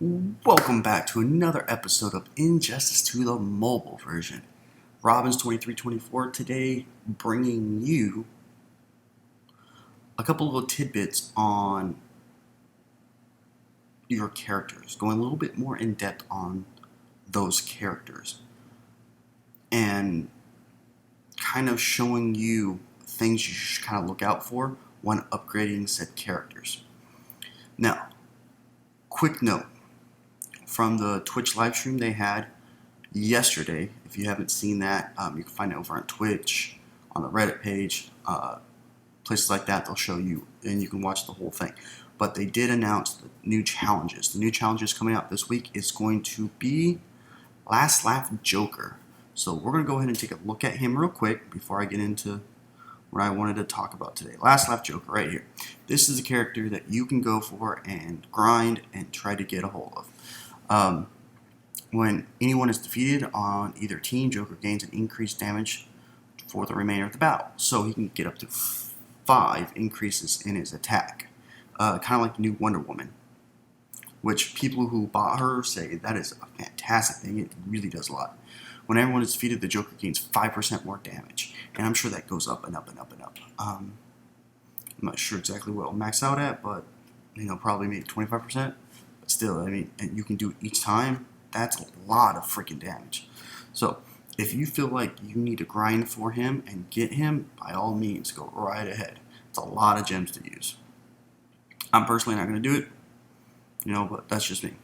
Welcome back to another episode of Injustice 2, the mobile version. Robbins2324 today bringing you a couple little tidbits on your characters, going a little bit more in depth on those characters and kind of showing you things you should kind of look out for when upgrading said characters. Now, quick note from the Twitch live stream they had yesterday. If you haven't seen that, you can find it over on Twitch, on the Reddit page, places like that. They'll show you, and you can watch the whole thing. But they did announce the new challenges. The new challenges coming out this week is going to be Last Laugh Joker. So we're going to go ahead and take a look at him real quick before I get into what I wanted to talk about today. Last Laugh Joker right here. This is a character that you can go for and grind and try to get a hold of. When anyone is defeated on either team, Joker gains an increased damage for the remainder of the battle. So he can get up to 5 increases in his attack. Kind of like the new Wonder Woman, which people who bought her say that is a fantastic thing. It really does a lot. When everyone is defeated, the Joker gains 5% more damage. And I'm sure that goes up and up and up and up. I'm not sure exactly what it'll max out at, but probably maybe 25%. But still, and you can do it each time. That's a lot of freaking damage. So if you feel like you need to grind for him and get him, by all means, go right ahead. It's a lot of gems to use. I'm personally not going to do it, but that's just me.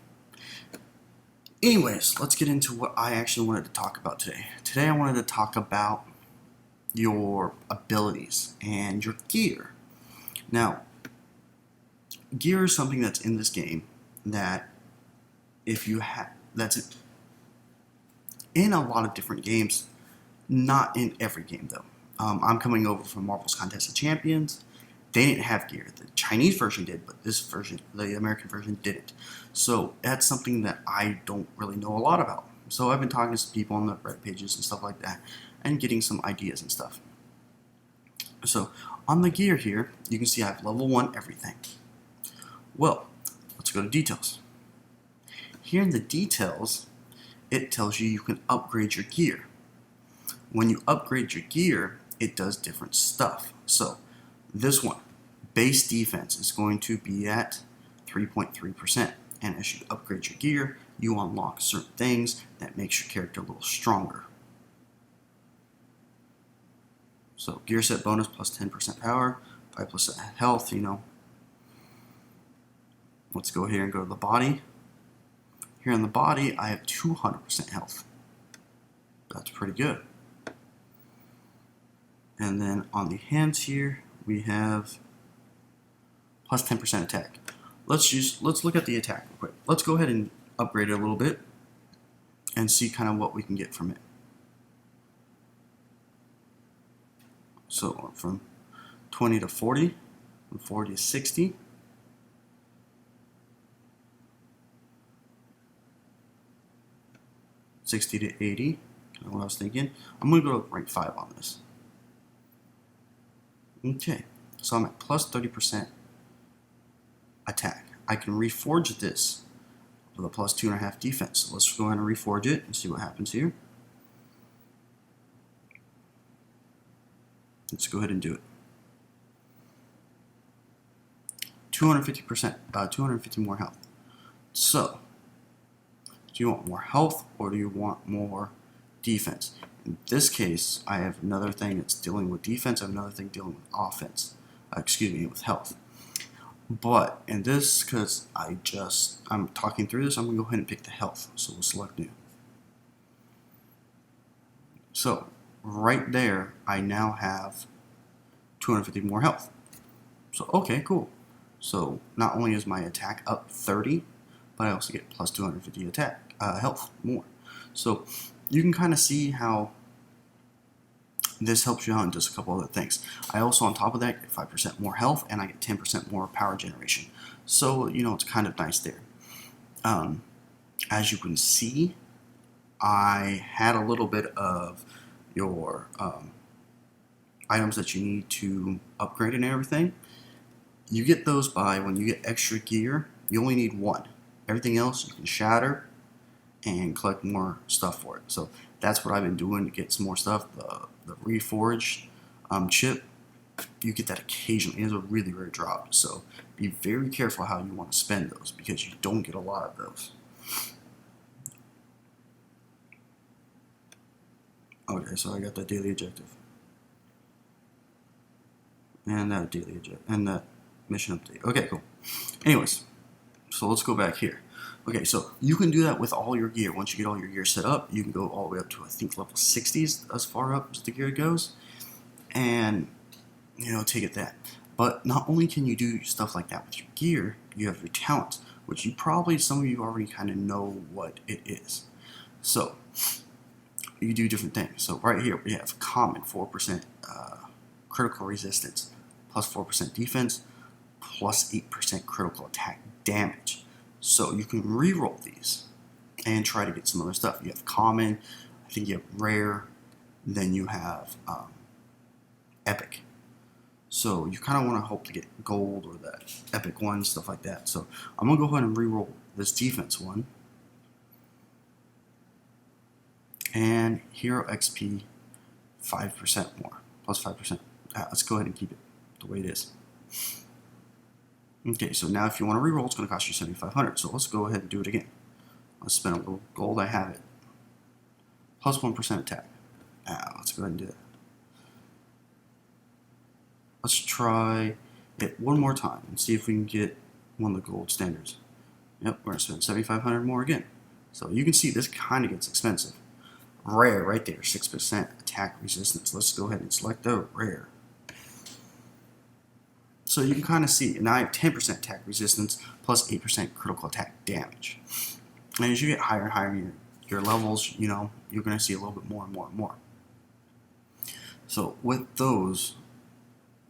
Anyways, let's get into what I actually wanted to talk about today. Today I wanted to talk about your abilities and your gear. Now, gear is something that's in this game that if you have, that's in a lot of different games, not in every game though. I'm coming over from Marvel's Contest of Champions. They didn't have gear. The Chinese version did, but this version, the American version, didn't. So that's something that I don't really know a lot about. So I've been talking to some people on the Reddit pages and stuff like that and getting some ideas and stuff. So on the gear here, you can see I have level 1 everything. Well, let's go to details. Here in the details, it tells you can upgrade your gear. When you upgrade your gear, it does different stuff. So this one, base defense, is going to be at 3.3%. And as you upgrade your gear, you unlock certain things that makes your character a little stronger. So gear set bonus plus 10% power, 5% health, Let's go here and go to the body. Here on the body, I have 200% health. That's pretty good. And then on the hands here, we have plus 10% attack. Let's look at the attack real quick. Let's go ahead and upgrade it a little bit and see kind of what we can get from it. So from 20 to 40, from 40 to 60. 60 to 80, kind of what I was thinking. I'm going to go to rank 5 on this. Okay, so I'm at plus 30% attack. I can reforge this with a plus 2.5 defense. So let's go ahead and reforge it and see what happens here. Let's go ahead and do it. 250%, 250 more health. So, do you want more health or do you want more defense? In this case, I have another thing that's dealing with defense. I have another thing dealing with offense. With health. But in this, because I'm talking through this, I'm going to go ahead and pick the health. So we'll select new. So right there, I now have 250 more health. So okay, cool. So not only is my attack up 30, but I also get plus 250 attack health more. So you can kind of see how this helps you out and does a couple other things. I also, on top of that, get 5% more health and I get 10% more power generation. So, it's kind of nice there. As you can see, I had a little bit of your items that you need to upgrade and everything. You get those by when you get extra gear, you only need 1. Everything else you can shatter and collect more stuff for it. So that's what I've been doing to get some more stuff. The Reforged chip, you get that occasionally. It's a really rare drop. So be very careful how you want to spend those because you don't get a lot of those. Okay, so I got that daily objective. And that daily objective. And that mission update. Okay, cool. Anyways, so let's go back here. Okay, so you can do that with all your gear. Once you get all your gear set up, you can go all the way up to, I think, level 60s as far up as the gear goes. And, you know, take it that. But not only can you do stuff like that with your gear, you have your talents, which you probably, some of you already kind of know what it is. So, you do different things. So right here, we have common, 4% critical resistance, plus 4% defense, plus 8% critical attack damage. So you can reroll these and try to get some other stuff. You have common, I think you have rare, then you have epic. So you kind of want to hope to get gold or that epic one, stuff like that. So I'm going to go ahead and reroll this defense one. And hero XP 5% more, plus 5%. Let's go ahead and keep it the way it is. Okay, so now if you want to reroll, it's going to cost you 7,500. So let's go ahead and do it again. Let's spend a little gold. I have it. Plus 1% attack. Let's go ahead and do it. Let's try it one more time and see if we can get one of the gold standards. Yep, we're going to spend 7,500 more again. So you can see this kind of gets expensive. Rare right there, 6% attack resistance. Let's go ahead and select the rare. So you can kind of see, now I have 10% attack resistance plus 8% critical attack damage. And as you get higher and higher in your levels, you know, you're going to see a little bit more and more and more. So with those,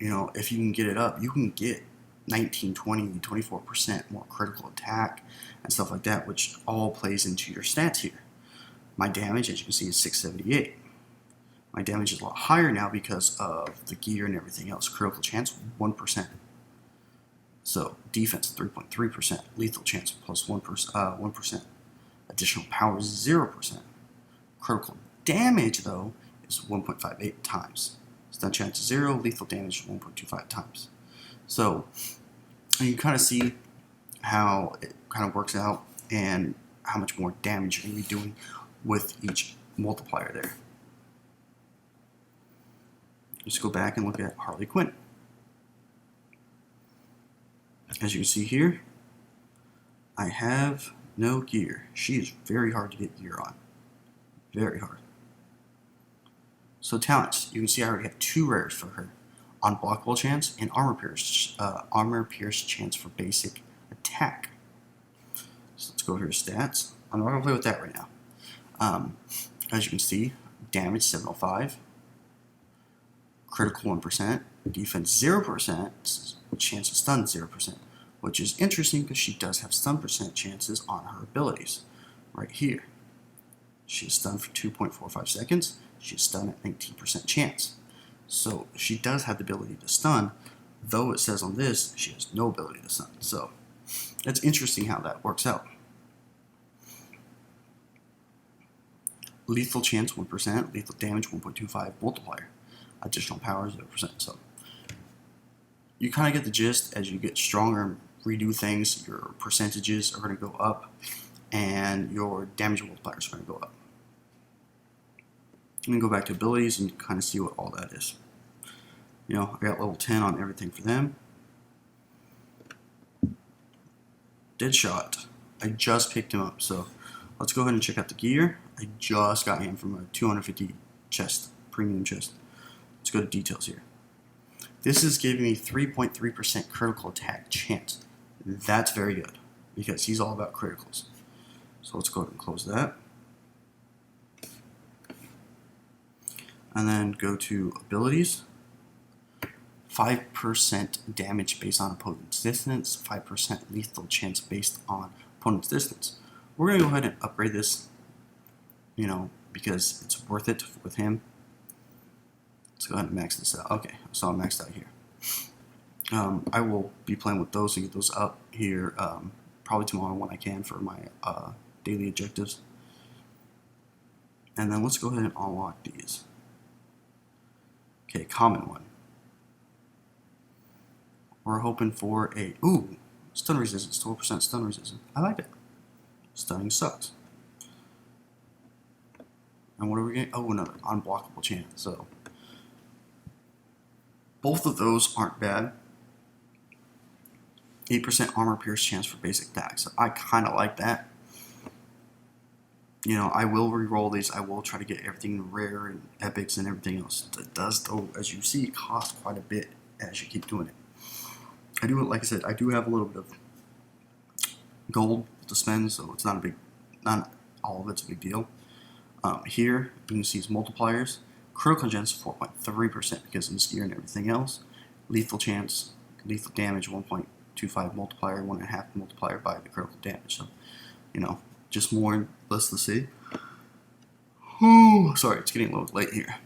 you know, if you can get it up, you can get 19, 20, 24% more critical attack and stuff like that, which all plays into your stats here. My damage, as you can see, is 678. My damage is a lot higher now because of the gear and everything else. Critical chance, 1%. So defense, 3.3%. Lethal chance, plus 1%. Additional power, 0%. Critical damage, though, is 1.58 times. Stun chance, 0. Lethal damage, 1.25 times. So you can kind of see how it kind of works out and how much more damage you're going to be doing with each multiplier there. Let's go back and look at Harley Quinn. As you can see here, I have no gear. She is very hard to get gear on. Very hard. So talents, you can see I already have 2 rares for her. Unblockable chance and armor pierce chance for basic attack. So let's go over to stats. I'm not going to play with that right now. As you can see, damage 705, critical 1%, defense 0%, chance of stun 0%, which is interesting because she does have stun percent chances on her abilities. Right here, she is stunned for 2.45 seconds. She is stunned at 19% chance. So she does have the ability to stun, though it says on this she has no ability to stun. So it's interesting how that works out. Lethal chance 1%, lethal damage 1.25 multiplier, additional power 0%. So you kind of get the gist. As you get stronger and redo things, your percentages are going to go up and your damage multipliers are going to go up. I'm going to go back to abilities and kind of see what all that is. You know, I got level 10 on everything for them. Deadshot, I just picked him up, so let's go ahead and check out the gear. I just got him from a 250 chest, premium chest. Let's go to details here. This is giving me 3.3% critical attack chance. That's very good because he's all about criticals. So let's go ahead and close that. And then go to abilities. 5% damage based on opponent's distance, 5% lethal chance based on opponent's distance. We're going to go ahead and upgrade this, you know, because it's worth it with him. Let's go ahead and max this out. Okay, so I'm maxed out here. I will be playing with those and get those up here probably tomorrow when I can for my daily objectives. And then let's go ahead and unlock these. Okay, common one. We're hoping for a, stun resistance, 12% stun resistance. I like it. Stunning sucks. And what are we getting? Oh, another unblockable chance. So both of those aren't bad. 8% armor pierce chance for basic packs. So I kind of like that. You know, I will re-roll these. I will try to get everything rare and epics and everything else. It does, though, as you see, cost quite a bit as you keep doing it. I do, like I said, I do have a little bit of gold to spend, so it's not all of it's a big deal. Here, you can see its multipliers. Critical chance 4.3% because of this gear and everything else. Lethal chance, lethal damage 1.25 multiplier, 1.5 multiplier by the critical damage. So, you know, just more, less to see. Sorry, it's getting a little late here.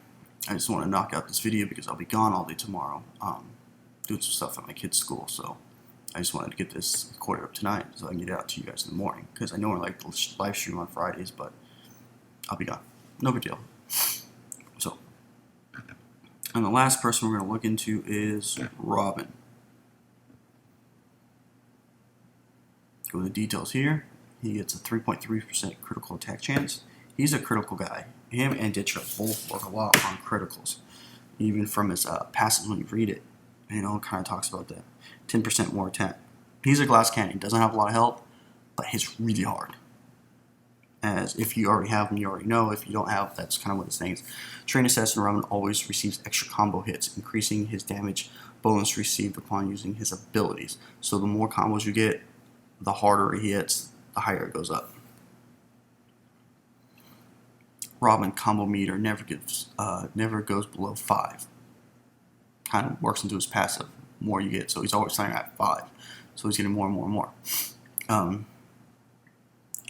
I just want to knock out this video because I'll be gone all day tomorrow, doing some stuff at my kid's school. So I just wanted to get this recorded up tonight so I can get it out to you guys in the morning. Because I know I like to live stream on Fridays, but I'll be gone. No big deal. So, and the last person we're going to look into is Robin. Go to the details here. He gets a 3.3% critical attack chance. He's a critical guy. Him and Deadshot both work a lot on criticals. Even from his passive when you read it, you know, it kind of talks about that. 10% more attack. He's a glass cannon. Doesn't have a lot of health, but hits really hard. As if you already have him, you already know. If you don't have, that's kind of what his thing is. Train Assassin Robin always receives extra combo hits, increasing his damage bonus received upon using his abilities. So the more combos you get, the harder he hits, the higher it goes up. Robin combo meter never goes below 5. Kind of works into his passive. The more you get, so he's always starting at 5. So he's getting more and more and more.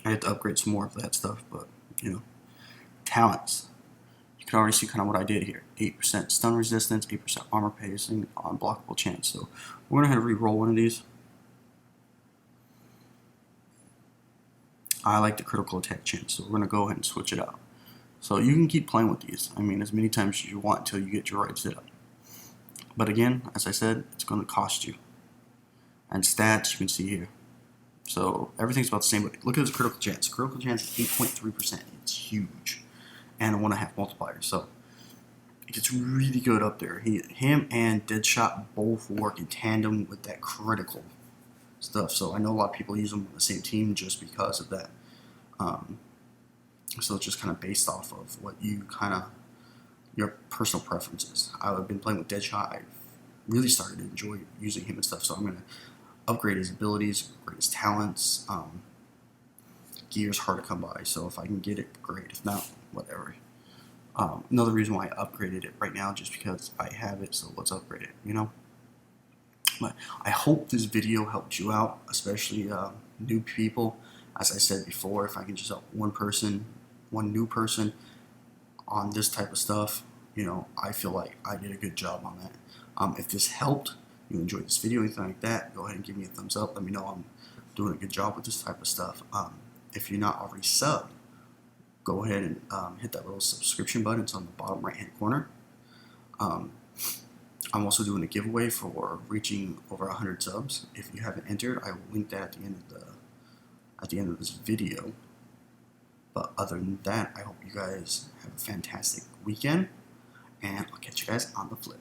I had to upgrade some more of that stuff, but you know, talents. You can already see kind of what I did here. 8% stun resistance, 8% armor piercing, unblockable chance. So we're gonna re-roll one of these. I like the critical attack chance, so we're gonna go ahead and switch it out. So you can keep playing with these. I mean, as many times as you want until you get your right setup. But again, as I said, it's going to cost you. And stats, you can see here. So everything's about the same. But look at this critical chance. Critical chance is 8.3%. It's huge. And a 1.5 multiplier. So it gets really good up there. Him and Deadshot both work in tandem with that critical stuff. So I know a lot of people use them on the same team just because of that. So it's just kind of based off of what you your personal preferences. I've been playing with Deadshot. I've really started to enjoy using him and stuff. So I'm going to upgrade his abilities, upgrade his talents. Gear's hard to come by. So if I can get it, great. If not, whatever. Another reason why I upgraded it right now, just because I have it. So let's upgrade it, you know. But I hope this video helped you out, especially new people. As I said before, if I can just help one new person on this type of stuff, you know, I feel like I did a good job on that. If this helped, you enjoyed this video, anything like that, go ahead and give me a thumbs up. Let me know I'm doing a good job with this type of stuff. If you're not already subbed, go ahead and hit that little subscription button. It's on the bottom right hand corner. I'm also doing a giveaway for reaching over 100 subs. If you haven't entered, I will link that at the end of this video. But other than that, I hope you guys have a fantastic weekend, and I'll catch you guys on the flip.